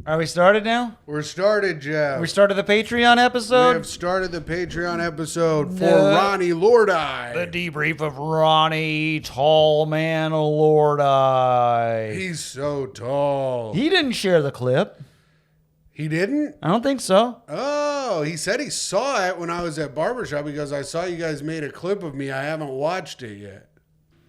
Are we started now? We're started, Jeff. We started the Patreon episode? We have started the Patreon episode for Ronnie Lordi. The debrief of Ronnie, tall man Lordi. He's so tall. He didn't share the clip. He didn't? I don't think so. Oh, he said he saw it when I was at Barbershop because I saw you guys made a clip of me. I haven't watched it yet.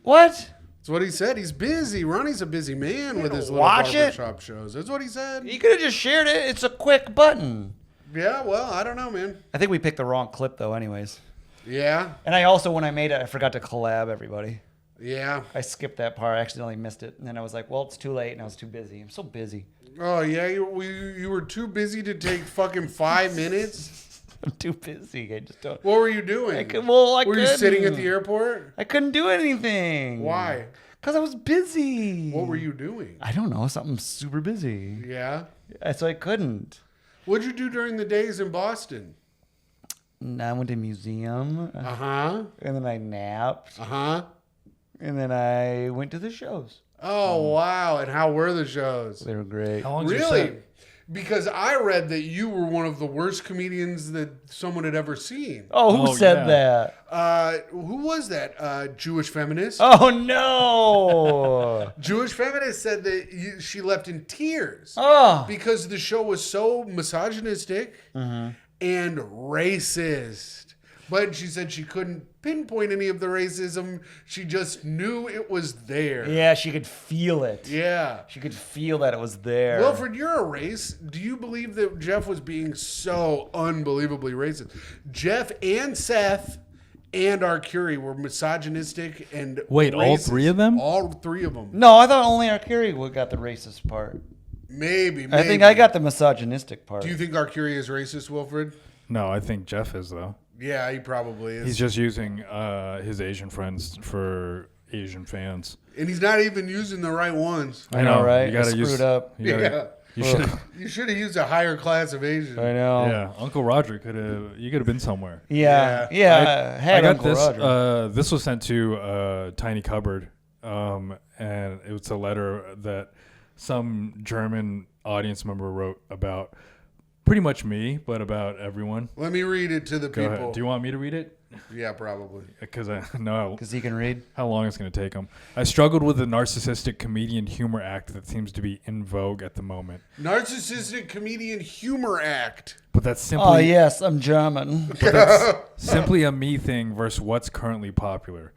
What? That's what he said. He's busy. Ronnie's a busy man with his little watch it? barbershop shows. That's what he said. You could have just shared it. It's a quick button. Yeah, well, I don't know, man. I think we picked the wrong clip, though, anyways. Yeah? And I also, when I made it, I forgot to collab everybody. Yeah. I skipped that part. I accidentally missed it. And then I was like, well, it's too late. And I was too busy. I'm so busy. Oh, yeah? You were too busy to take fucking 5 minutes? I'm too busy. I just don't. What were you doing? Were you sitting at the airport? I couldn't do anything. Why? Because I was busy. What were you doing? I don't know. Something super busy. Yeah? So I couldn't. What'd you do during the days in Boston? I went to a museum. Uh-huh. And then I napped. Uh-huh. And then I went to the shows. Oh, wow. And how were the shows? They were great. How long did you Really? set? Because I read that you were one of the worst comedians that someone had ever seen. Oh, who said yeah. that? Who was that? Jewish feminist? Oh, no. Jewish feminist said that she left in tears Oh. because the show was so misogynistic and racist. But she said she couldn't pinpoint any of the racism. She just knew it was there. Yeah, she could feel it. Yeah. She could feel that it was there. Wilfred, you're a race. Do you believe that Jeff was being so unbelievably racist? Jeff and Seth and Arcuri were misogynistic and Wait, all racist. three of them? All three of them. No, I thought only Arcuri got the racist part. Maybe. I think I got the misogynistic part. Do you think Arcuri is racist, Wilfred? No, I think Jeff is, though. Yeah, he probably is. He's just using his Asian friends for Asian fans. And he's not even using the right ones. I know, right? You gotta I use, screwed up. You gotta, you should. You should have used a higher class of Asian. I know. Yeah, Uncle Roger could have. You could have been somewhere. Yeah. Yeah. I had I got Uncle this. Roger. This was sent to Tiny Cupboard, and it was a letter that some German audience member wrote about pretty much me, but about everyone. Let me read it to the Go people. ahead. Do you want me to read it? Yeah, probably. Because I know Because he can read. how long it's going to take him. I struggled with the narcissistic comedian humor act that seems to be in vogue at the moment. Narcissistic comedian humor act. But that's simply Oh, yes, I'm German. but that's simply a me thing versus what's currently popular.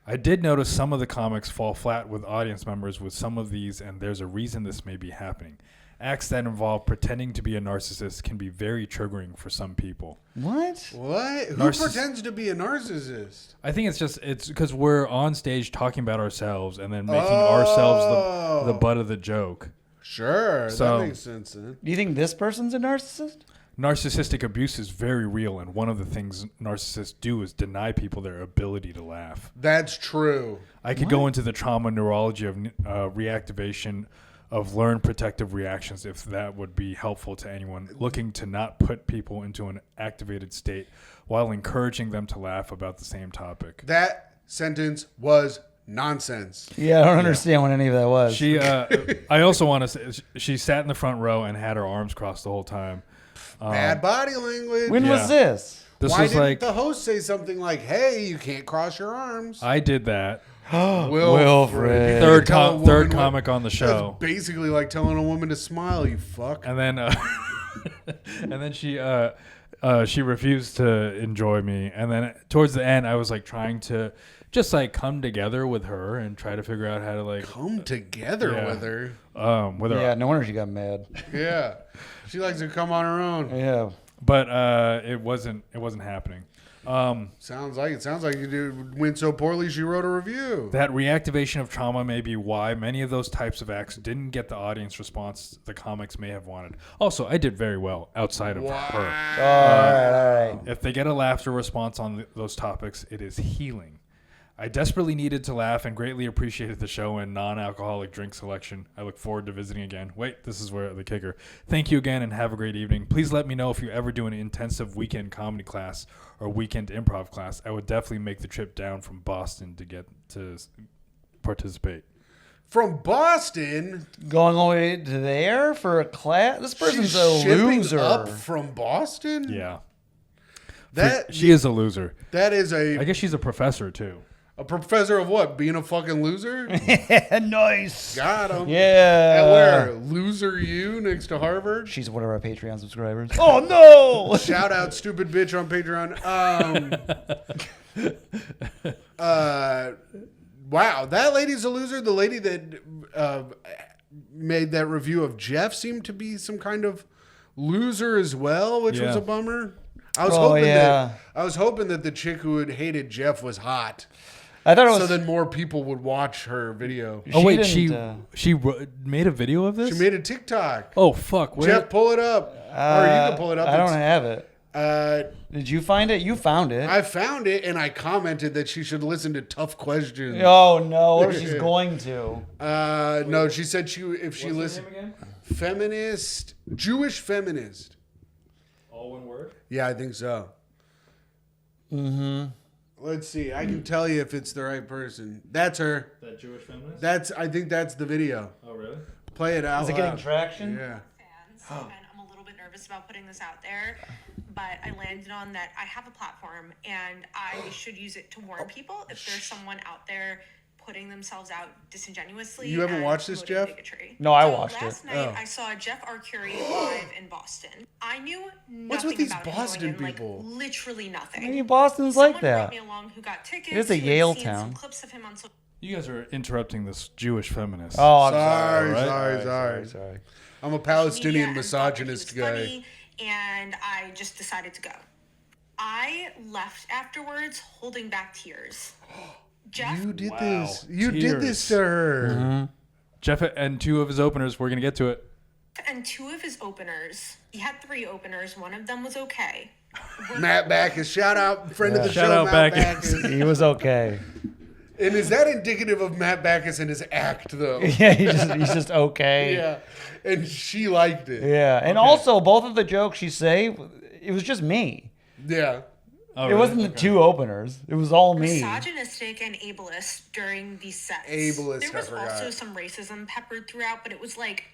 I did notice some of the comics fall flat with audience members with some of these, and there's a reason this may be happening. Acts that involve pretending to be a narcissist can be very triggering for some people. What? What? Who pretends to be a narcissist? I think it's because we're on stage talking about ourselves and then making ourselves the butt of the joke. Sure, So- that makes sense then. Do you think this person's a narcissist? Narcissistic abuse is very real, and one of the things narcissists do is deny people their ability to laugh. That's true. I could go into the trauma neurology of reactivation of learned protective reactions if that would be helpful to anyone looking to not put people into an activated state while encouraging them to laugh about the same topic. That sentence was nonsense. Yeah, I don't understand what any of that was. She, I also want to say, she sat in the front row and had her arms crossed the whole time. Bad body language. When Yeah. was this? This Why was didn't like, the host say something like, hey, you can't cross your arms? I did that. Wilfred. You could tell a woman Third what- comic on the show. That's basically like telling a woman to smile, you fuck. And then, and then she refused to enjoy me. And then towards the end, I was like trying to just like come together with her and try to figure out how to like Come together Yeah. with her. with her. Yeah, no wonder she got mad. Yeah. She likes to come on her own. Yeah. But it wasn't happening. Sounds like you went so poorly she wrote a review. That reactivation of trauma may be why many of those types of acts didn't get the audience response the comics may have wanted. Also, I did very well outside of her. All right. If they get a laughter response on those topics, it is healing. I desperately needed to laugh and greatly appreciated the show and non-alcoholic drink selection. I look forward to visiting again. Wait, this is where the kicker. Thank you again and have a great evening. Please let me know if you ever do an intensive weekend comedy class or weekend improv class. I would definitely make the trip down from Boston to get to participate. From Boston. Going all the way to there for a class? This person's She's a shipping loser. up from Boston? Yeah. That She is a loser. That is I guess she's a professor, too. a professor of what? Being a fucking loser? Nice. Got him. Yeah. At where? Loser U next to Harvard? She's one of our Patreon subscribers. Oh, no. Shout out, stupid bitch on Patreon. Wow, that lady's a loser. The lady that made that review of Jeff seemed to be some kind of loser as well, which was a bummer. I was hoping that the chick who had hated Jeff was hot. I thought it was so then more people would watch her video. Oh wait, didn't, she made a video of this? She made a TikTok. Oh fuck! Where? Jeff, pull it up, or you can pull it up. I don't have it. Uh, Did you find it? You found it. I found it, and I commented that she should listen to Tough Questions. Oh no! What if she's going to? No, she said if she listened. Feminist, Jewish feminist. All one word? Yeah, I think so. Mm-hmm. Let's see. I can tell you if it's the right person. That's her. That Jewish feminist? I think that's the video. Oh really? Play it out. Is it getting traction? Yeah. And I'm a little bit nervous about putting this out there, but I landed on that I have a platform and I should use it to warn people if there's someone out there putting themselves out disingenuously. You haven't and watched this, promoting Jeff? bigotry. No, I So watched it. Last night I saw Jeff Arcuri live in Boston. I knew nothing What's with these about him Boston going in, people? Like, literally nothing. Maybe Boston's Someone like that. brought me along who got tickets. It is a who had Yale seen town. Some clips of him on social. You guys are interrupting this Jewish feminist. Oh, I'm Sorry. I'm a Palestinian misogynist guy. Funny, and I just decided to go. I left afterwards holding back tears. Jeff, You did Wow. this. You did Tears. this to her. Mm-hmm. Jeff and two of his openers. We're gonna get to it. and two of his openers, he had 3 openers. One of them was okay. Matt Backus. Shout out, friend of the Shout show, out Matt Backus. Backus. He was okay. And is that indicative of Matt Backus and his act, though? Yeah, he's just okay. Yeah. And she liked it. Yeah, and also both of the jokes she say, it was just me. Yeah. Oh, It really? wasn't the two openers. It was all me. Misogynistic and ableist during these sets. Ableist, There was I forgot. also some racism peppered throughout, but it was like,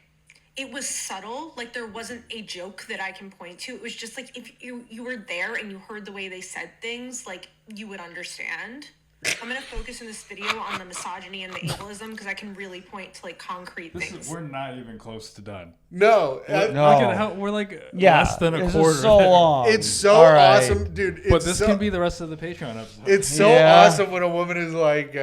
it was subtle. Like there wasn't a joke that I can point to. It was just like if you were there and you heard the way they said things, like you would understand. I'm gonna focus in this video on the misogyny and the ableism because I can really point to like concrete things. We're not even close to done. No. No. Look at how we're like Yeah, less than a this quarter. is so there. long. It's so All right. awesome, dude. It's But this so, can be the rest of the Patreon episode. It's so Yeah. awesome when a woman is like,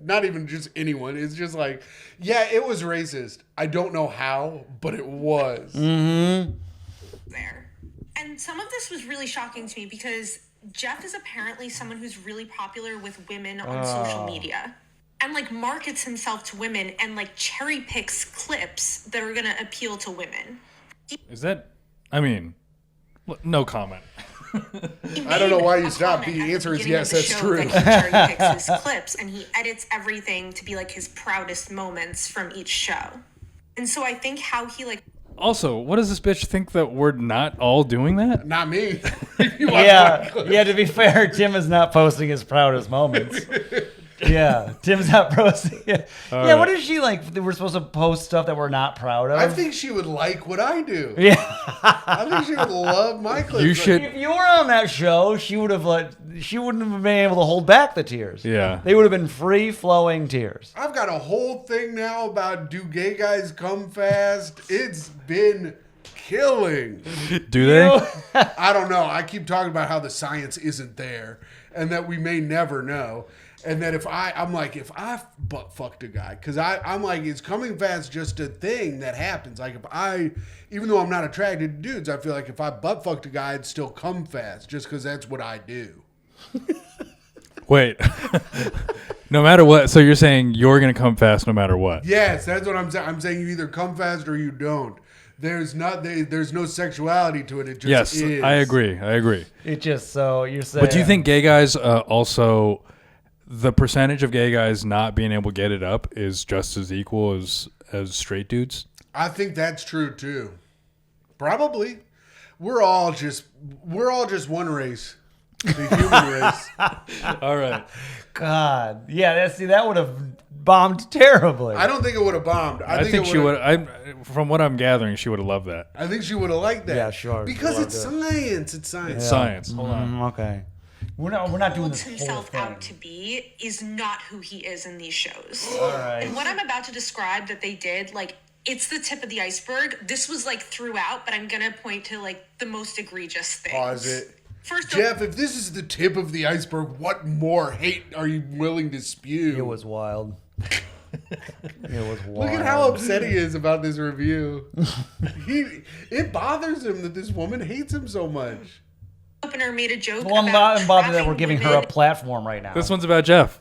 not even just anyone. It's just like, yeah, it was racist. I don't know how, but it was. Mm-hmm. There. And some of this was really shocking to me because Jeff is apparently someone who's really popular with women on social media and like markets himself to women and like cherry picks clips that are going to appeal to women. Is that? I mean, no comment. I don't know why you A stopped. comment The at answer is beginning yes, of the that's show true. that he cherry picks his clips and he edits everything to be like his proudest moments from each show. And so I think how he like Also, what does this bitch think that we're not all doing that? Not me. You watch my Yeah, clip. yeah. To be fair, Tim is not posting his proudest moments. Yeah, Tim's not posting it. Yeah, right. what is she like? We're supposed to post stuff that we're not proud of. I think she would like what I do. Yeah. I think she would love my clips. You should. If you were on that show, she would have she wouldn't have been able to hold back the tears. Yeah. They would have been free flowing tears. I've got a whole thing now about do gay guys come fast? It's been killing. Do they? I don't know. I keep talking about how the science isn't there and that we may never know. And that if I butt fucked a guy, because I'm like, is coming fast just a thing that happens? Like even though I'm not attracted to dudes, I feel like if I butt fucked a guy, I'd still come fast just because that's what I do. Wait. No matter what. So you're saying you're gonna come fast no matter what? Yes, that's what I'm saying. I'm saying you either come fast or you don't. There's no sexuality to it. It just Yes, is. I agree. It just so you're saying. But do you think gay guys also, the percentage of gay guys not being able to get it up is just as equal as straight dudes? I think that's true too. Probably. We're all just one race. the human race. All right. God. Yeah, that would have bombed terribly. I don't think it would have bombed. I think she would. From what I'm gathering, she would have loved that. I think she would have liked that. Yeah, sure. Because it's science. It's science. It's science. Hold on. Okay. We're not doing Holds this whole himself thing. out to be is not who he is in these shows. All right. And what I'm about to describe that they did, like, it's the tip of the iceberg. This was like throughout, but I'm gonna point to like the most egregious things. Pause it. First, Jeff, if this is the tip of the iceberg, what more hate are you willing to spew? It was wild. It was wild. Look at how upset he is about this review. It bothers him that this woman hates him so much. opener made a joke Well, I'm about not bothered that trapping we're giving her women a platform right now. This one's about Jeff.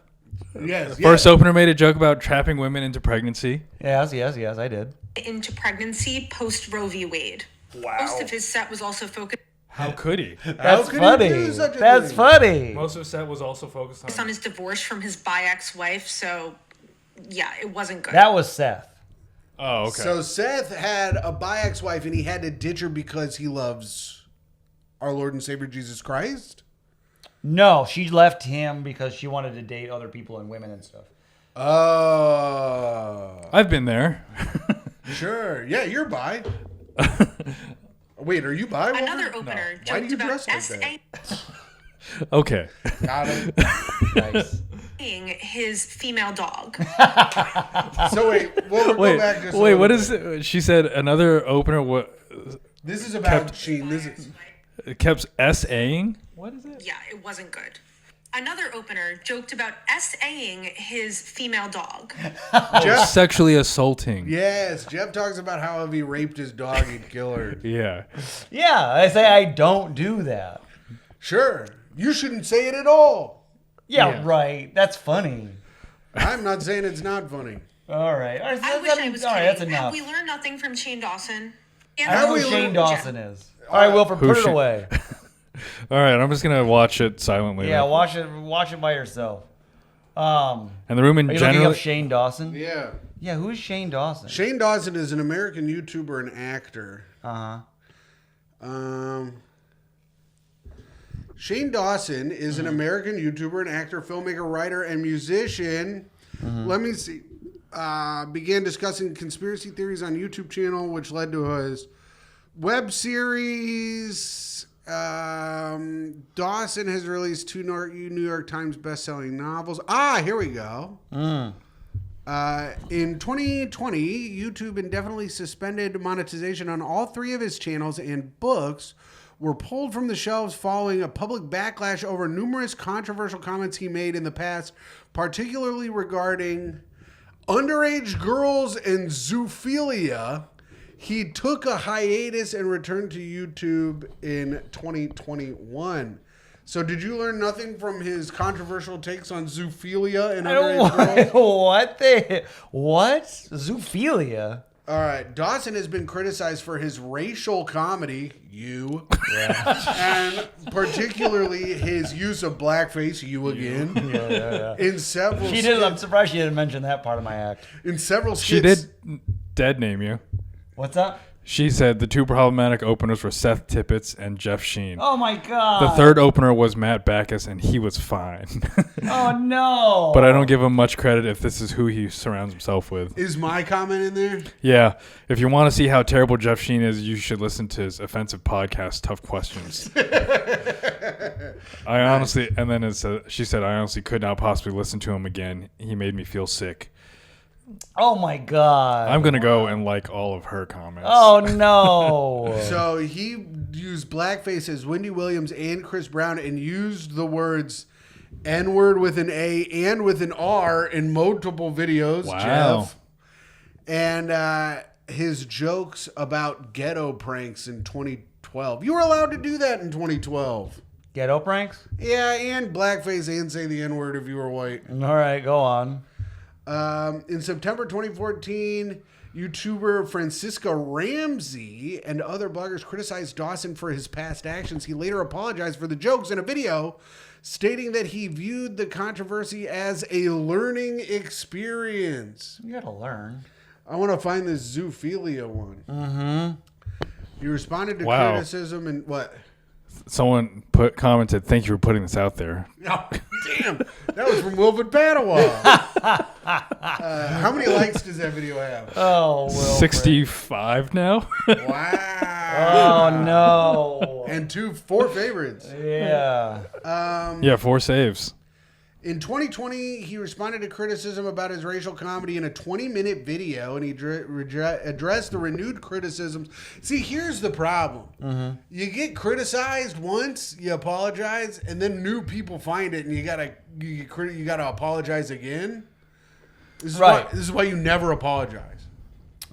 Yes. First opener made a joke about trapping women into pregnancy. Yes, I did. into pregnancy post Roe v. Wade. Wow. Most of his set was also focused How could he? That's could he funny. do such a That's thing? funny. Most of his set was also focused on his divorce from his bi ex-wife, so yeah, it wasn't good. That was Seth. Oh, okay. So Seth had a bi ex-wife and he had to ditch her because he loves our Lord and Savior Jesus Christ? No, she left him because she wanted to date other people and women and stuff. I've been there. Sure. Yeah, you're bi. Wait, are you bi? Wilfred? Another opener Why do joked you about dress like S.A. Okay. Got him. Nice. his female dog. So wait, we'll go back just a Wait, little what bit. is it? She said another opener This is about Sheen. This is kept S-A-ing? What is it? Yeah, it wasn't good. Another opener joked about S.A.ing his female dog. Jeff. Sexually assaulting. Yes, Jeff talks about how if he raped his dog, he'd kill her. Yeah. Yeah, I say I don't do that. Sure, you shouldn't say it at all. Yeah, right. That's funny. I'm not saying it's not funny. All right. All right, I wish I was all right, kidding. that's enough. Have we learned nothing from Shane Dawson? And I know we who learned- Shane Dawson is. All right, Wilfred, Who put it Shane- away. All right, I'm just going to watch it silently. Yeah, then. watch it by yourself. And the room in Are you looking general. up Shane Dawson? Yeah. Yeah, who's Shane Dawson? Shane Dawson is an American YouTuber and actor. Uh-huh. Shane Dawson is an American YouTuber and actor, filmmaker, writer, and musician. Let me see. Began discussing conspiracy theories on YouTube channel, which led to his web series. Dawson has released 2 New York Times best-selling novels. Here we go. In 2020, YouTube indefinitely suspended monetization on all 3 of his channels, and books were pulled from the shelves following a public backlash over numerous controversial comments he made in the past, particularly regarding underage girls and zoophilia. He took a hiatus and returned to YouTube in 2021. So did you learn nothing from his controversial takes on zoophilia and underage girls? What? Zoophilia? All right. Dawson has been criticized for his racial comedy, and particularly his use of blackface, you again. Yeah. In several She did. I'm skits, surprised she didn't mention that part of my act. in several skits. She did dead name you. What's up? She said the 2 problematic openers were Seth Tippett and Jeff Sheen. Oh my god. The 3rd opener was Matt Backus, and he was fine. Oh no. But I don't give him much credit if this is who he surrounds himself with. Is my comment in there? Yeah, if you want to see how terrible Jeff Sheen is, you should listen to his offensive podcast, Tough Questions. I honestly, and then she said, I honestly could not possibly listen to him again. He made me feel sick. Oh my god. I'm going to go and like all of her comments. Oh no. So he used blackface as Wendy Williams and Chris Brown and used the words N-word with an A and with an R in multiple videos, Wow. Jeff. And his jokes about ghetto pranks in 2012. You were allowed to do that in 2012. Ghetto pranks? Yeah, and blackface and say the N-word if you were white. All right, go on. In September 2014, YouTuber Francisca Ramsey and other bloggers criticized Dawson for his past actions. He later apologized for the jokes in a video, stating that he viewed the controversy as a learning experience. You gotta learn. I want to find this zoophilia one. Mm-hmm. He responded to Wow. criticism and what? Someone commented, "Thank you for putting this out there." Oh, damn. That was from Wilfred, Padua. How many likes does that video have? Oh, Wilfred. 65 now. Wow. Oh, no. And 4 favorites. Yeah. Yeah, 4 saves. In 2020, he responded to criticism about his racial comedy in a 20-minute video, and he addressed the renewed criticisms. See, here's the problem. Mm-hmm. You get criticized once, you apologize, and then new people find it, and you gotta apologize again. This is why you never apologize.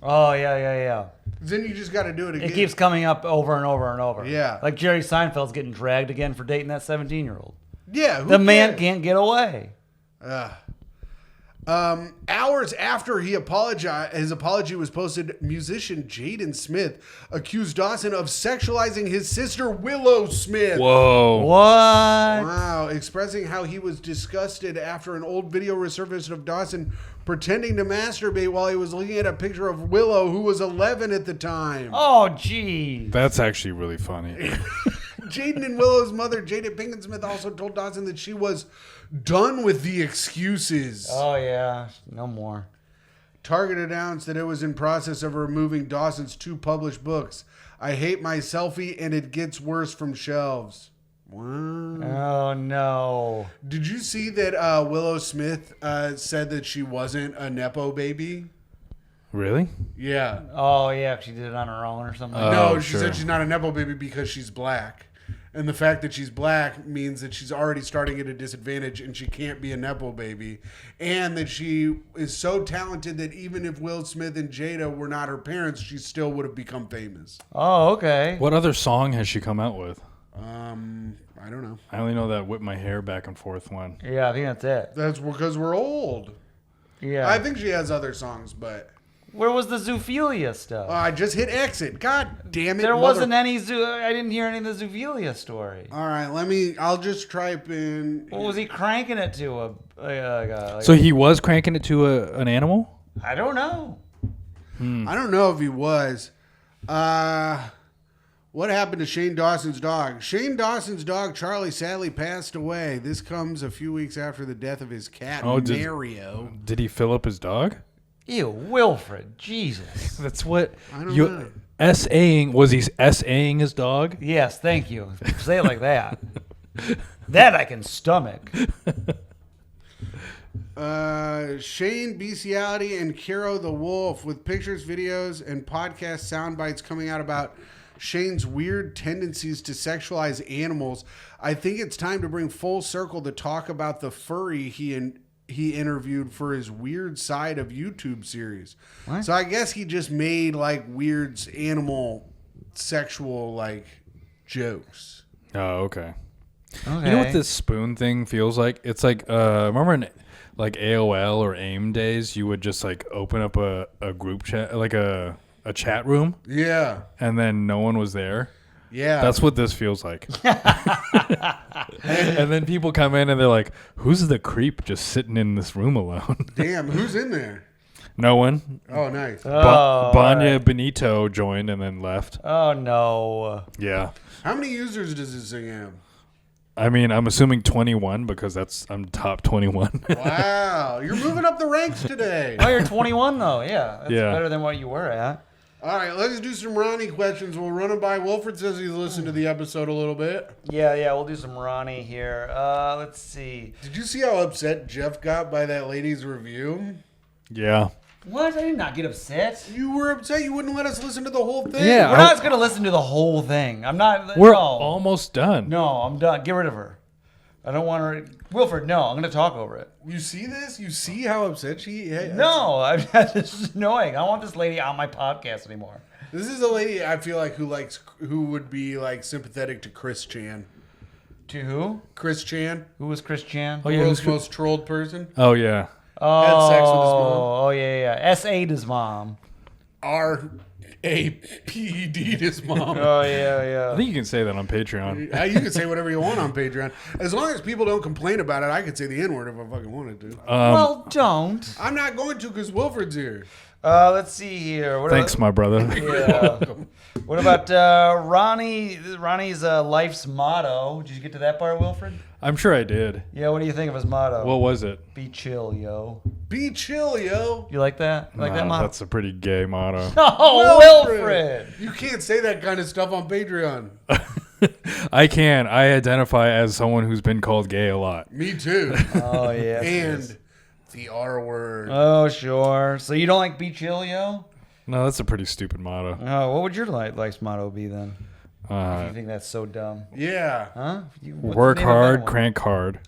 Oh, yeah. Then you just gotta do it again. It keeps coming up over and over and over. Yeah. Like Jerry Seinfeld's getting dragged again for dating that 17-year-old. Yeah, The man can't get away. Hours after he apologized, his apology was posted, musician Jaden Smith accused Dawson of sexualizing his sister Willow Smith. Whoa. What? Wow, expressing how he was disgusted after an old video resurfaced of Dawson pretending to masturbate while he was looking at a picture of Willow, who was 11 at the time. Oh, gee. That's actually really funny. Jaden and Willow's mother, Jada Pinkett Smith, also told Dawson that she was done with the excuses. Oh, yeah. No more. Target announced that it was in process of removing Dawson's 2 published books, I Hate My Selfie and It Gets Worse, from shelves. Wow. Oh, no. Did you see that Willow Smith said that she wasn't a Nepo baby? Really? Yeah. Oh, yeah. She did it on her own or something. No, she sure. said she's not a Nepo baby because she's black. And the fact that she's black means that she's already starting at a disadvantage and she can't be a Nepo baby. And that she is so talented that even if Will Smith and Jada were not her parents, she still would have become famous. Oh, okay. What other song has she come out with? I don't know. I only know that Whip My Hair Back and Forth one. Yeah, I think that's it. That's because we're old. Yeah. I think she has other songs, but Where was the zoophilia stuff? I just hit exit. God damn it. There wasn't any I didn't hear any of the zoophilia story. All right, I'll just type in. What was he cranking it to? So he was cranking it to an animal? I don't know. I don't know if he was. What happened to Shane Dawson's dog? Shane Dawson's dog, Charlie, sadly passed away. This comes a few weeks after the death of his cat, Mario. Did he fill up his dog? Ew, Wilfred. Jesus. That's what I don't know. S-A-ing, was he S-A-ing his dog? Yes, thank you. Say it like that. That I can stomach. Shane, Bestiality, and Kiro the Wolf, with pictures, videos, and podcast sound bites coming out about Shane's weird tendencies to sexualize animals. I think it's time to bring full circle to talk about the furry he interviewed for his Weird Side of YouTube series. What? So I guess he just made like weird animal sexual like jokes. Oh, okay. Okay. You know what this spoon thing feels like? It's like, remember in like AOL or AIM days, you would just like open up a group chat, like a chat room, Yeah. and then no one was there. Yeah. That's what this feels like. And then people come in and they're like, who's the creep just sitting in this room alone? Damn, who's in there? No one. Oh, nice. Oh, Banya right. Benito joined and then left. Oh, no. Yeah. How many users does this thing have? I mean, I'm assuming 21 because I'm top 21. Wow. You're moving up the ranks today. Oh, you're 21, though. Yeah. That's Yeah. better than what you were at. All right, let's do some Ronnie questions. We'll run them by. Wilfred says he's listened to the episode a little bit. Yeah, we'll do some Ronnie here. Let's see. Did you see how upset Jeff got by that lady's review? Yeah. What? I did not get upset. You were upset you wouldn't let us listen to the whole thing. Yeah. We're not going to listen to the whole thing. I'm not. We're no. almost done. No, I'm done. Get rid of her. I don't want her. Wilfred, no. I'm going to talk over it. You see this? You see how upset she is? No, this is annoying. I don't want this lady on my podcast anymore. This is a lady I feel like who would be like sympathetic to Chris Chan. To who? Chris Chan, Who was Chris Chan? Oh, the yeah, world's who's- most trolled person. Oh, yeah. Oh, Had sex with his mom. Oh, yeah. S.A.'d his mom. R-A-P-E-D his mom. Oh, I yeah. think you can say that on Patreon. You can say whatever you want on Patreon. As long as people don't complain about it, I could say the N-word if I fucking wanted to. Well, don't. I'm not going to because Wilfred's here. Let's see here. What Thanks, my brother. Yeah. What about Ronnie? Ronnie's life's motto. Did you get to that part, Wilfred? I'm sure I did. Yeah, what do you think of his motto? What was it? Be chill, yo. Be chill, yo. You like that? You like that motto? That's a pretty gay motto. Oh, Wilfred! You can't say that kind of stuff on Patreon. I can. I identify as someone who's been called gay a lot. Me too. Oh, yeah. And the R word. Oh, sure. So you don't like be chill, yo? No, that's a pretty stupid motto. Oh, what would your life's motto be then? If you think that's so dumb. Yeah. Huh? Work hard, crank hard.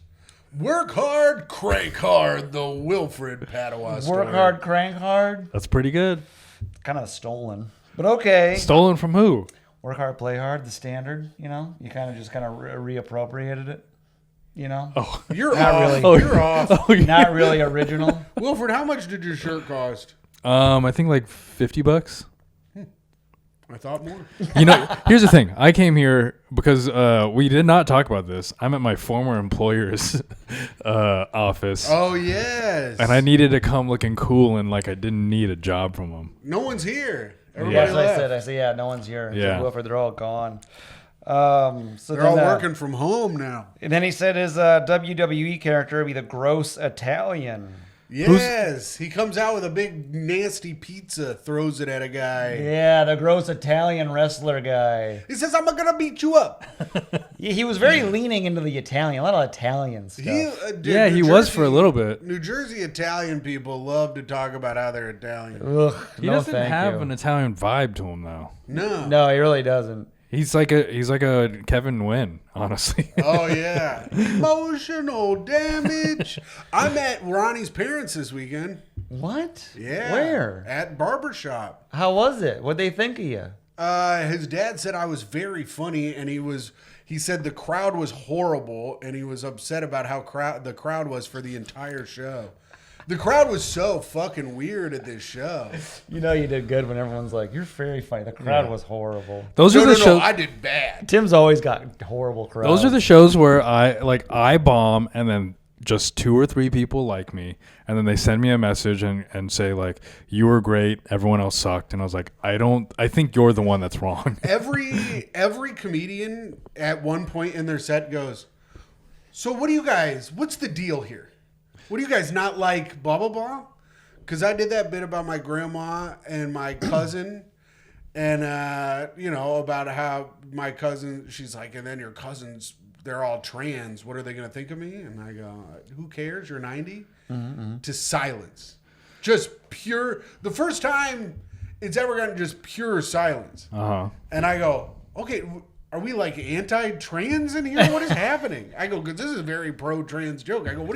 Work hard, crank hard. The Wilfred Padua story. Work hard, crank hard. That's pretty good. Kind of stolen. But okay. Stolen from who? Work hard, play hard, the standard, you know? You kind of just reappropriated it, you know? Oh, You're Not off. really. Oh, You're off. oh yeah. Not really original. Wilfred, how much did your shirt cost? I think like $50. I thought more. You know, here's the thing. I came here because we did not talk about this. I'm at my former employer's office. Oh, yes. And I needed to come looking cool and like I didn't need a job from them. No one's here. Everybody That's what left. I said, yeah, no one's here. Yeah. Wilfred, they're all gone. So They're all working from home now. And then he said his WWE character would be the gross Italian. Yes. He comes out with a big nasty pizza, throws it at a guy. Yeah, the gross Italian wrestler guy. He says, I'm going to beat you up. Yeah, he was very leaning into the Italian, a lot of Italian stuff. Yeah, he was for a little bit. New Jersey Italian people love to talk about how they're Italian. Ugh, He no, doesn't thank have you. an Italian vibe to him though. No. He really doesn't. He's like a Kevin Nguyen, honestly. Oh, yeah. Emotional damage. I'm at Ronnie's parents this weekend. What? Yeah. Where? At barbershop. How was it? What'd they think of you? His dad said I was very funny, and he said the crowd was horrible, and he was upset about how the crowd was for the entire show. The crowd was so fucking weird at this show. You know you did good when everyone's like, you're very funny. The crowd was horrible. Those are the shows. I did bad. Tim's always got horrible crowds. Those are the shows where I bomb and then just 2 or 3 people like me, and then they send me a message and say like, you were great, everyone else sucked, and I was like, I think you're the one that's wrong. Every comedian at one point in their set goes, so what's the deal here? What do you guys not like, blah, blah, blah? Because I did that bit about my grandma and my cousin. And, about how my cousin, she's like, and then your cousins, they're all trans. What are they going to think of me? And I go, who cares? You're 90? Mm-hmm. To silence. Just pure. The first time it's ever gotten just pure silence. Uh-huh. And I go, okay, are we like anti-trans in here? What is happening? I go, because this is a very pro-trans joke. I go,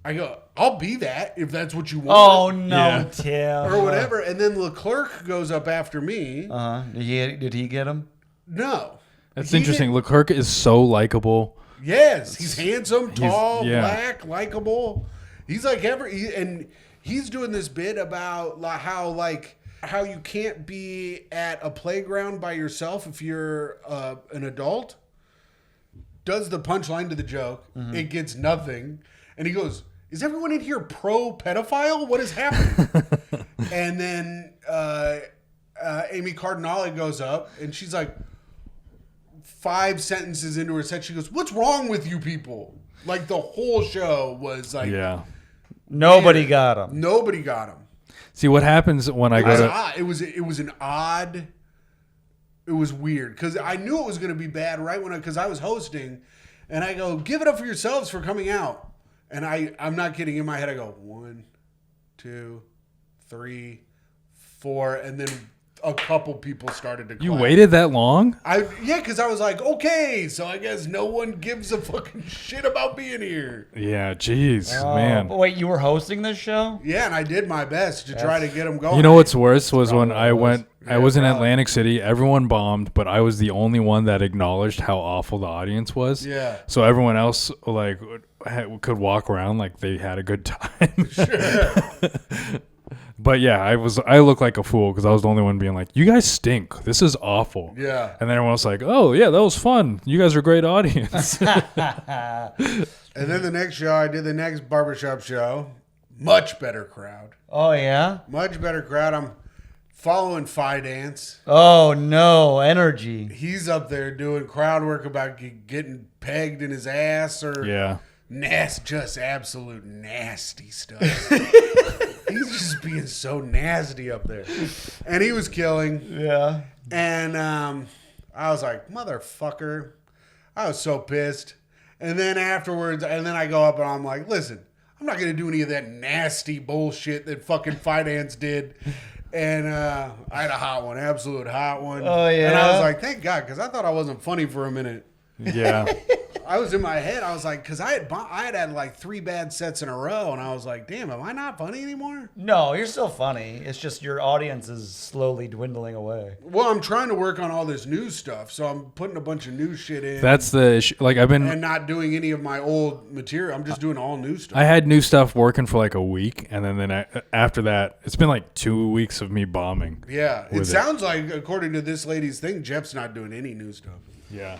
I go, I'll be that if that's what you want. Oh, no, Yeah. Tim. Or whatever. And then Leclerc goes up after me. Uh-huh. Did he get him? No. That's He interesting. didn't- Leclerc is so likable. Yes. He's handsome, tall, yeah. black, likable. He's like and he's doing this bit about how you can't be at a playground by yourself if you're an adult. Does the punchline to the joke. Mm-hmm. It gets nothing. And he goes, is everyone in here pro-pedophile? What is happening? And then Amy Cardinale goes up, and she's like 5 sentences into her set. She goes, what's wrong with you people? Like the whole show was like... Yeah. Nobody got him. Nobody got him. See what happens when I go to... It was an odd... It was weird, because I knew it was going to be bad right because I was hosting, and I go, give it up for yourselves for coming out. And I'm not kidding. In my head, I go 1, 2, 3, 4, and then a couple people started to clap. You waited that long? Yeah, because I was like, okay, so I guess no one gives a fucking shit about being here. Yeah, jeez, man. But wait, you were hosting this show? Yeah, and I did my best to try to get them going. You know what's worse was when I went... I was in probably. Atlantic City. Everyone bombed, but I was the only one that acknowledged how awful the audience was. Yeah. So everyone else like could walk around like they had a good time. Sure. But yeah, I look like a fool because I was the only one being like, "You guys stink. This is awful." Yeah. And then everyone else like, "Oh yeah, that was fun. You guys are a great audience." And then the next show, I did the next barbershop show. Much better crowd. Oh, yeah? Much better crowd. I'm following Fi Dance. Oh no, energy. He's up there doing crowd work about getting pegged in his ass or Yeah. just absolute nasty stuff. He's just being so nasty up there. And he was killing. Yeah. And I was like, motherfucker. I was so pissed. And then afterwards, I go up and I'm like, listen, I'm not going to do any of that nasty bullshit that fucking Fi Dance did. And I had a hot one, absolute hot one. Oh, yeah? And I was like, thank God, because I thought I wasn't funny for a minute. Yeah. I was in my head. I was like, because I had like 3 bad sets in a row, and I was like, damn, am I not funny anymore? No, you're still funny. It's just your audience is slowly dwindling away. Well, I'm trying to work on all this new stuff, so I'm putting a bunch of new shit in. That's the issue. Like and not doing any of my old material. I'm just doing all new stuff. I had new stuff working for like a week, and then after that, it's been like 2 weeks of me bombing. Yeah, it with sounds like, according to this lady's thing, Jeff's not doing any new stuff. Yeah.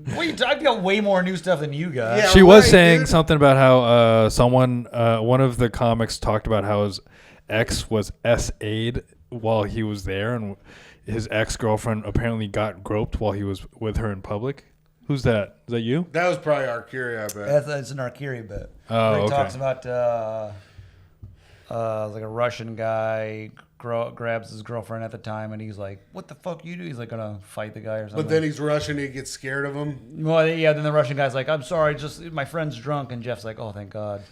I've got way more new stuff than you guys. Yeah. She was right, saying dude. something about how one of the comics talked about how his ex was SA'd while he was there, and his ex-girlfriend apparently got groped while he was with her in public. Who's that? Is that you? That was probably Arcuria, I bet. That's an Arcuri bit. Oh, where he okay. talks about like a Russian guy grabs his girlfriend at the time, and he's like, "What the fuck you do?" He's like gonna fight the guy or something. But then he's Russian, he gets scared of him. Well, yeah. Then the Russian guy's like, "I'm sorry, just my friend's drunk," and Jeff's like, "Oh, thank God,"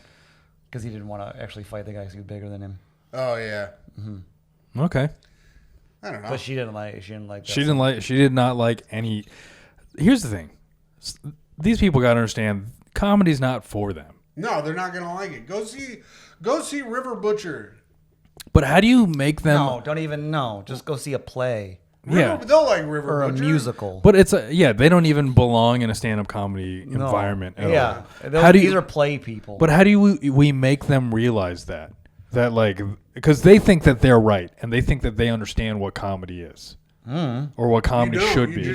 because he didn't want to actually fight the guy because he was bigger than him. Oh, yeah. Okay. I don't know. But she didn't like that. She did not like any. Here's the thing. These people got to understand comedy's not for them. No, they're not going to like it. Go see River Butcher. But how do you make them? No, don't even know. Just go see a play Yeah. They'll like River or a Butcher. musical. But they don't even belong in a stand-up comedy environment at Yeah, all. these are play people. But how do we make them realize that like, because they think that they're right and they think that they understand what comedy is or what comedy should be. You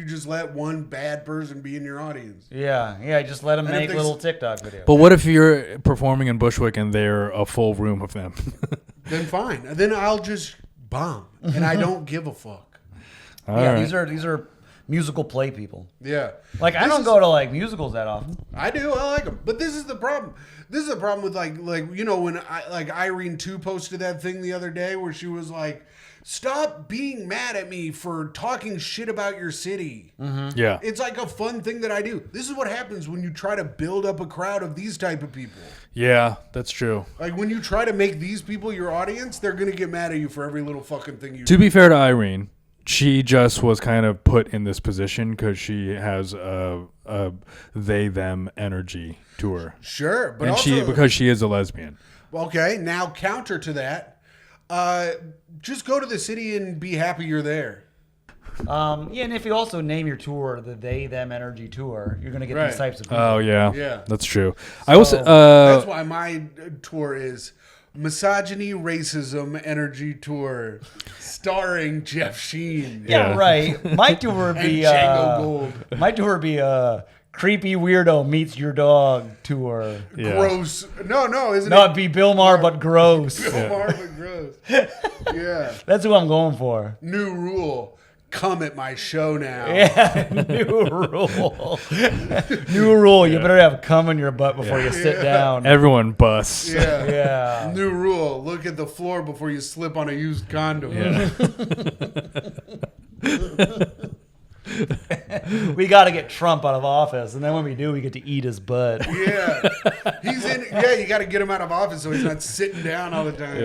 just let one bad person be in your audience. yeah, just let them And if make they- little TikTok videos. But what if you're performing in Bushwick and they're a full room of them? Then fine. Then I'll just bomb, and I don't give a fuck. All yeah, right. these are musical play people. Yeah. Like I don't go to like musicals that often. I do. I like them. But this is the problem. This is the problem with like when Irene 2 posted that thing the other day where she was like, "Stop being mad at me for talking shit about your city." Yeah. It's like a fun thing that I do. This is what happens when you try to build up a crowd of these type of people. Yeah, that's true. Like when you try to make these people your audience, they're gonna get mad at you for every little fucking thing you To do. be fair to Irene, she just was kind of put in this position because she has a they-them energy to her. Sure, but And also because she is a lesbian. okay, now counter to that, just go to the city and be happy you're there. Yeah, and if you also name your tour the They Them Energy Tour, you're gonna get Right. these types of people. Oh, yeah. Yeah. That's true. I also... That's why my tour is Misogyny, Racism, Energy Tour, starring Jeff Sheen. yeah, yeah. right. My tour would And be Django Gold. My tour would be Creepy Weirdo Meets Your Dog Tour. Yeah. Gross. No, isn't No, it? it'd be Bill Maher, but gross. Marvin Gross. Yeah. That's who I'm going for. New rule. Come at my show now. Yeah, new rule. New rule. You better have cum in your butt before you sit down. Everyone busts. Yeah. Yeah. New rule. Look at the floor before you slip on a used condom. Yeah. We got to get Trump out of office, and then when we do, we get to eat his butt. Yeah. He's in. Yeah, you got to get him out of office so he's not sitting down all the time. You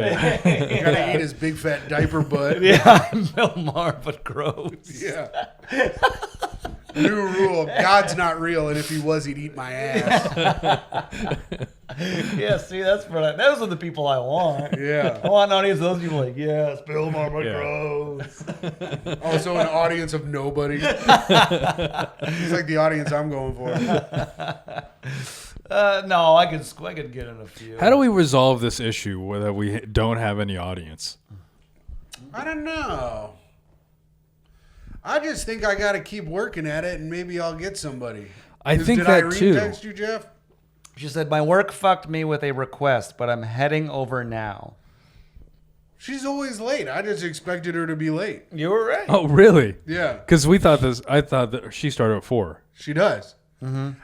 got to eat his big fat diaper butt. Yeah, I'm Bill Maher, but gross. Yeah. New rule. God's not real, and if he was, he'd eat my ass. Yeah, see, those are the people I want. Yeah. I want an audience of those people like, yes, Bill Maher, but Yeah. gross. Also, an audience of nobody. He's like the audience I'm going for. No, I could get in a few. How do we resolve this issue whether we don't have any audience? I don't know. I just think I got to keep working at it, and maybe I'll get somebody. I think Did that Irene too. text you, Jeff? She said, my work fucked me with a request, but I'm heading over now. She's always late. I just expected her to be late. You were right. Oh, really? Yeah, Because I thought that she started at 4. she does.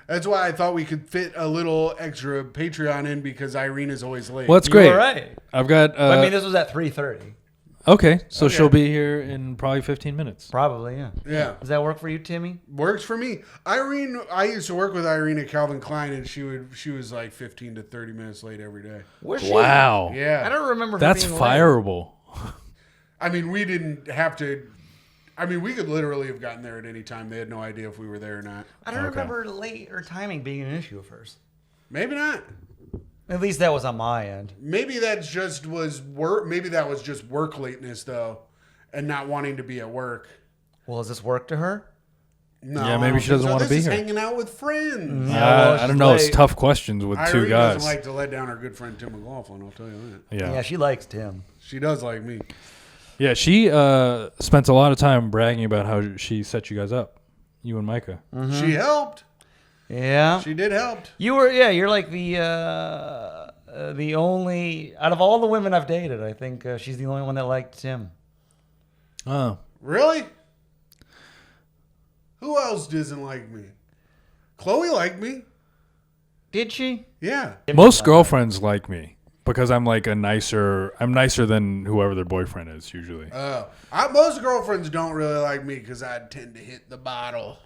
That's why I thought we could fit a little extra Patreon in because Irene is always late. Well, that's You great. were right. I've got. I mean, this was at 3:30. Okay, so Okay. she'll be here in probably 15 minutes. Probably, yeah. Yeah. Does that work for you, Timmy? Works for me. Irene, I used to work with Irene at Calvin Klein, and she was like 15 to 30 minutes late every day. Was she? Wow. Yeah. I don't remember. her That's being late. fireable. I mean, we didn't have to. I mean, we could literally have gotten there at any time. They had no idea if we were there or not. I don't Okay. remember late or timing being an issue at first. Maybe not. At least that was on my end. Maybe that just was work. Maybe that was just work lateness though, and not wanting to be at work. Well, does this work to her? No, Yeah, maybe she doesn't so wanna this be is here. hanging out with friends. well, I she's don't know. It's late. tough questions with two Irene guys. doesn't like to let down her good friend Tim McLaughlin. I'll tell you that. yeah. Yeah, she likes Tim. She does like me. Yeah, she spent a lot of time bragging about how she set you guys up, you and Micah. She helped. Yeah. She did help. You were, yeah, you're like the only, out of all the women I've dated, I think she's the only one that liked Tim. Oh, Really? Who else doesn't like me? Chloe liked me. Did she? Yeah. most girlfriends like me because I'm like I'm nicer than whoever their boyfriend is usually. Most girlfriends don't really like me because I tend to hit the bottle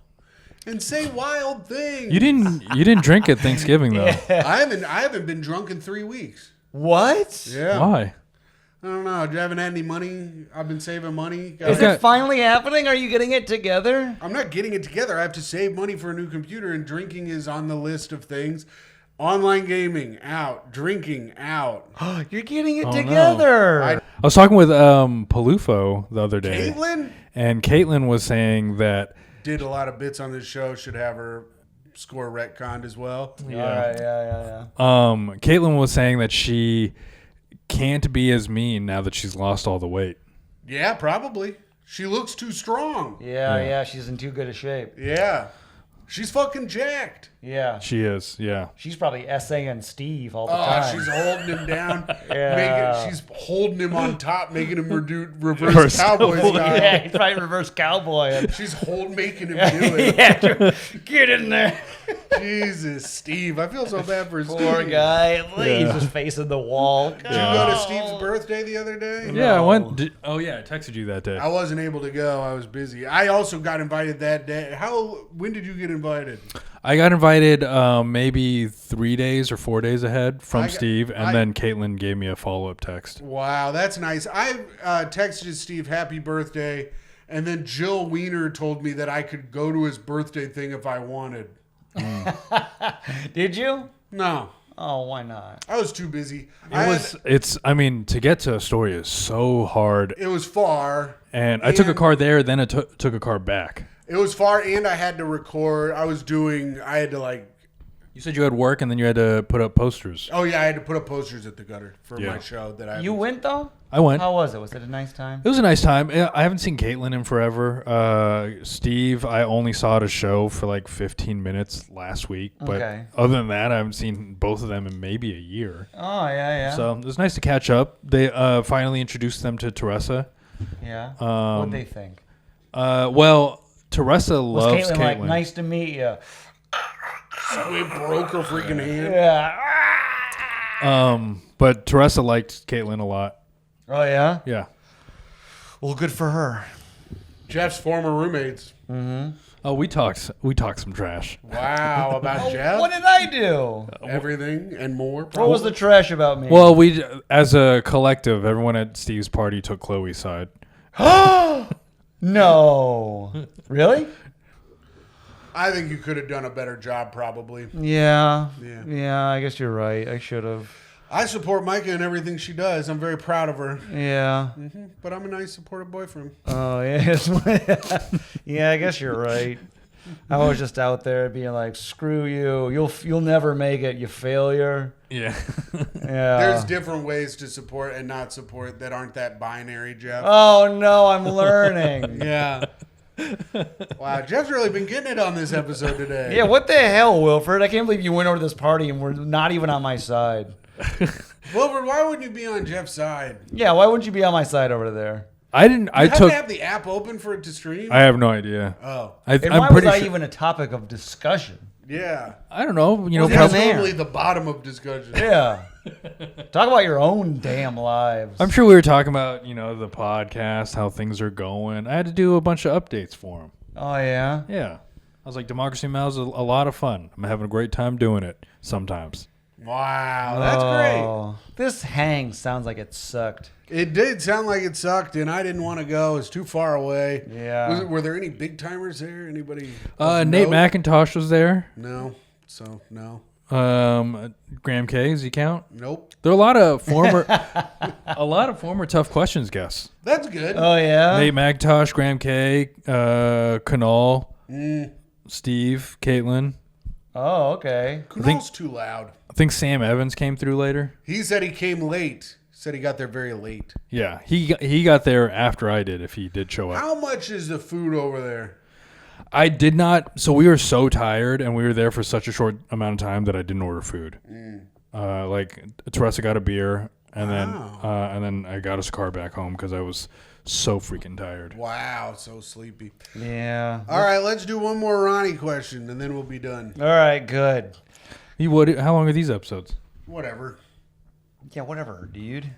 and say wild things. You didn't drink at Thanksgiving though. I haven't been drunk in 3 weeks. What? Yeah. Why? I don't know. You haven't had any money. I've been saving money. Is Okay. it finally happening? Are you getting it together? I'm not getting it together. I have to save money for a new computer, and drinking is on the list of things. Online gaming out, drinking out. You're getting it no. together. I- I was talking with Palufo the other day, Caitlin and Caitlin was saying that did a lot of bits on this show. Should have her score retconned as well. All right, yeah. Caitlin was saying that she can't be as mean now that she's lost all the weight. Yeah, probably. She looks too strong. Yeah, she's in too good a shape. Yeah. She's fucking jacked. Yeah. She is, yeah. She's probably essaying Steve all the Oh, time. she's holding him down. Yeah. She's holding him on top, making him reverse Reverse cowboy style. yeah, he's probably reverse cowboy. him. She's making him do it. yeah, get in there. Jesus, Steve. I feel so bad for Steve. Poor guy. Yeah. He's just facing the wall. Did you go to Steve's birthday the other day? Yeah, I No. went. I texted you that day. I wasn't able to go. I was busy. I also got invited that day. When did you get invited? I got invited maybe 3 days or 4 days ahead from Steve, and I- then Caitlin gave me a follow-up text. Wow, that's nice. I texted Steve happy birthday, and then Jill Wiener told me that I could go to his birthday thing if I wanted. Did you? No, Oh, why not? I was too busy. I mean, to get to Astoria is so hard, It was far. and I took a car there, then I took a car back. It was far, and I had to record. I had to like. You said you had work, and then you had to put up posters. Oh yeah, I had to put up posters at the gutter for Yeah. my show that I. You went though? I went. How was it? Was it a nice time? It was a nice time. I haven't seen Caitlin in forever. Steve, I only saw at a show for like 15 minutes last week. But Okay. other than that, I haven't seen both of them in maybe a year. Oh yeah. So it was nice to catch up. They finally introduced them to Teresa. Yeah. Um, What'd they think? Well, Teresa Was loves Caitlin, Caitlin. like, nice to meet you? So it broke her freaking hand. Yeah. But Teresa liked Caitlin a lot. Oh yeah. Yeah. Well, good for her. Jeff's former roommates. Oh, we talked some trash. Wow, about Jeff. What did I do? Everything and more. What was the trash about me? Well, we as a collective, everyone at Steve's party took Chloe's side. No. Really? I think you could have done a better job, probably. Yeah. Yeah. Yeah. I guess you're right. I should have. I support Micah in everything she does. I'm very proud of her. Yeah. But I'm a nice, supportive boyfriend. Oh yes. Yeah. I guess you're right. I was just out there being like, "Screw you! You'll never make it, you failure." Yeah. Yeah. There's different ways to support and not support that aren't that binary, Jeff. Oh no, I'm learning. Yeah. Wow, Jeff's really been getting it on this episode today. Yeah, what the hell, Wilfred? I can't believe you went over to this party and were not even on my side. Wilfred, why wouldn't you be on Jeff's side? Yeah, why wouldn't you be on my side over there? I didn't. I You have took. to have the app open for it to stream? I have no idea. Oh. And I'm why pretty was I sure. even a topic of discussion? Yeah. I don't know. You know, Yeah, That's man. normally the bottom of discussion. Yeah. Talk about your own damn lives. I'm sure we were talking about the podcast, how things are going. I had to do a bunch of updates for him. Oh, yeah? Yeah, I was like, Democracy Now! Is a lot of fun. I'm having a great time doing it. Sometimes. Wow, that's great. Oh, this hang sounds like it sucked. It did sound like it sucked, and I didn't want to go. It's too far away. Yeah. Were there any big timers there? Anybody? Nate No? McIntosh was there. No. So, no. Graham K. Does he count? Nope. There are a lot of former Tough Questions guests. That's good. Oh, yeah? Nate McIntosh, Graham K. Kunal, Steve, Caitlin. Oh, okay. Kunal's too loud. I think Sam Evans came through later. He said he came late. Said he got there very late. Yeah, he got there after I did. If he did show up, How much is the food over there? I did not. So we were so tired, and we were there for such a short amount of time that I didn't order food. Like Teresa got a beer, and then I got us a car back home because I was so freaking tired. Wow, so sleepy. Yeah. All right, let's do one more Ronnie question, and then we'll be done. All right, good. How long are these episodes? Whatever. Yeah, whatever, dude.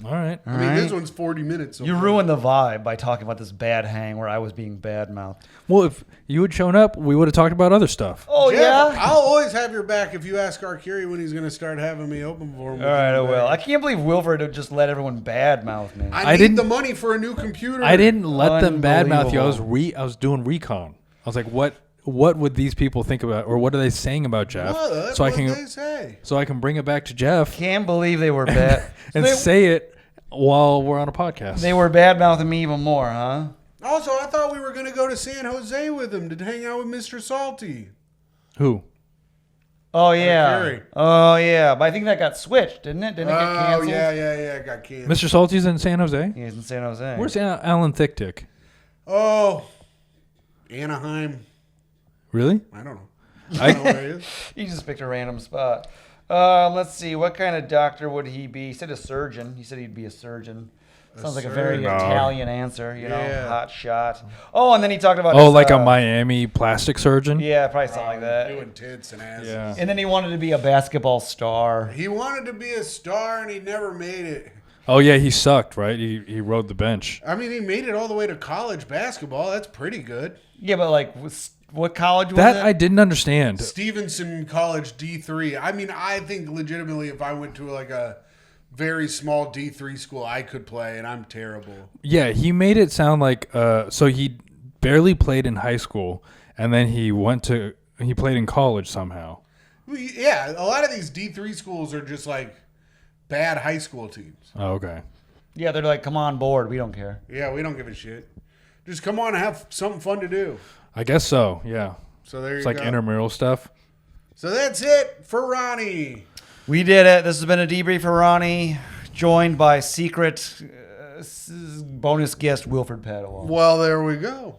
All right. I mean, this one's 40 minutes. So You far. ruined the vibe by talking about this bad hang where I was being bad-mouthed. Well, if you had shown up, we would have talked about other stuff. Oh, Jeff, yeah? I'll always have your back if you ask Arcuri when he's going to start having me open for him. All right, I will. I can't believe Wilfred would just let everyone bad-mouth me. I need didn't- the money for a new computer. I didn't let them badmouth you. Unbelievable. I was doing recon. I was like, what would these people think about, or what are they saying about Jeff? Well, that's so I what can they say. so I can bring it back to Jeff Can't believe they were bad. and they, say it while we're on a podcast. they were bad-mouthing me even more, huh? Also, I thought we were going to go to San Jose with him to hang out with Mr. Salty. Who? Oh, yeah. Curry. Oh, yeah. But I think that got switched, didn't it? Didn't it get Oh, canceled? yeah, it got canceled. Mr. Salty's in San Jose. He's in San Jose. Where's Alan Thick-Tick? Oh, Anaheim. Really? I don't know. I don't know where he is. He just picked a random spot. Let's see. What kind of doctor would he be? He said a surgeon. He said he'd be a surgeon. Sounds like a very surgeon. Italian answer, Yeah. hot shot. Oh, and then he talked about Oh, his, like a Miami plastic surgeon? Yeah, probably something like that. Doing tits and asses. Yeah. And then he wanted to be a basketball star. He wanted to be a star and he never made it. Oh, yeah, he sucked, right? He rode the bench. I mean, he made it all the way to college basketball. That's pretty good. Yeah, but like, what college was That it? I didn't understand. Stevenson College D3. I mean, I think legitimately if I went to like a very small D3 school, I could play, and I'm terrible. Yeah, he made it sound like so he barely played in high school, and then he played in college somehow. Yeah, a lot of these D3 schools are just like bad high school teams. Oh, okay. Yeah, they're like, come on board. We don't care. Yeah, we don't give a shit. Just come on and have something fun to do. I guess so. Yeah, So there it's you like go. intramural stuff. So that's it for Ronnie. We did it. This has been a debrief for Ronnie, joined by secret bonus guest Wilfred Padua. Well, there we go.